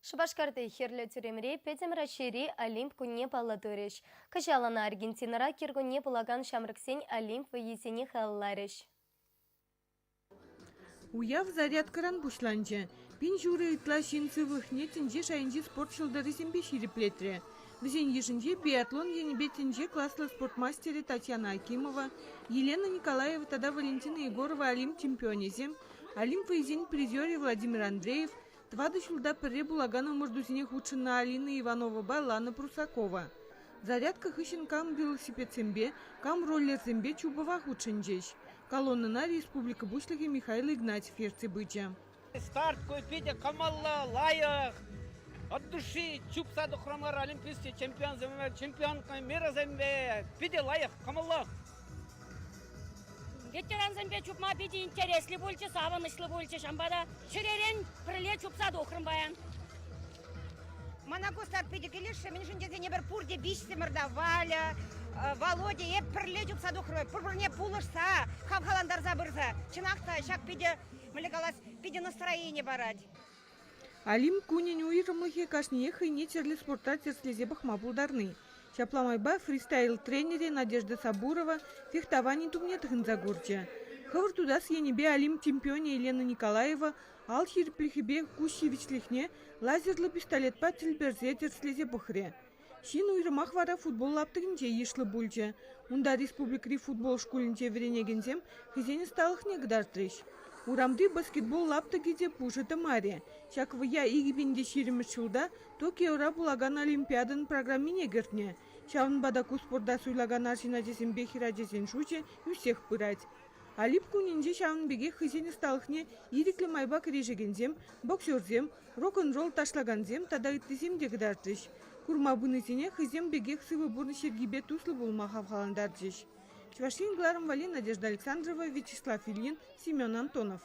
Шыбашкарды херлі түремре пәдім рашери Олимп күнне палатырыш. Кажалана Аргентинара кергунне булаган шамрыксен Олимп вейесене халларыш. Уяв зарядкаран бушланчы. Пин журы итла шинцы выхне тінже шайынжи спортшылдары зембе шириплетре. Бізен ешінже биатлон енебе тінже класслы спортмастері Татьяна Акимова, Елена Николаева, тада Валентина Егорова Олимп чемпионезем, Олимп вейзен призере Владимир Андреев, твады шулда пірре булагана мұрдузіне худшына Алина Иванова-ба Лана Прусакова. Зарядка хыщен кам велосипедсембе, кам роллерсембе чубова худшынжеш. Колоннына республика бушлығы Михаил Игнатьев ерце быча. Старт көйпеде камалла, лайық. От души чупсады хромар олимпийский чемпион зембе, чемпион мира зембе. Пиде лайық, камалла. Ветеран зембе чупма пиде интересли больше, саванышлы больше. Шамбада шеререн приле чупсады охрымбаян. Монако старт пиде келеші, мен жынде не бір пурде бишсе мырда Валя, Володя, еп приле чупсады охрымбай. Пурбырне пулышса, хавхаландар забырса. Чынақта, шак пиде, мілігалас, пиде настроение барать. Олимп кунен уйрымлыхе кашне хыйне черлі спорта терслезе бахма булдарны. Шапламайба фристайл тренере Надежда Сабурова фехтование тумне тыгынзагурча. Хывыр тудас енебе Олимп чемпионе Елена Николаева ал хирплихебе кущевичлихне лазерлы пистолет па тилберзе терслезе бахре. Шин уйрымах вара футбол лаптыгынче ешлы бульча. Унда республикри футбол шкулинче веренегензем хызене сталыхне гдартрыш. Урамды баскетбол лаптыгиде пушыты маре. Шаквыя игибинде ширимыш шулда Токиора булаган олимпиадан программине гертне. Шавын бадаку спорда суйлаган аршина жесен бехира жесен шуче үсех пырать. Алип кунинже шавын беге хызене сталыхне ириклі майбак режегензем, боксерзем, рок-н-ролл ташлаганзем тада иттесем дегдартрыш. Курма бунысене хызем беге сывы бурны шергибе туслы булма хавхаландарджиш. Чувашин Гларом Вали, Надежда Александрова, Вячеслав Ильин, Семен Антонов.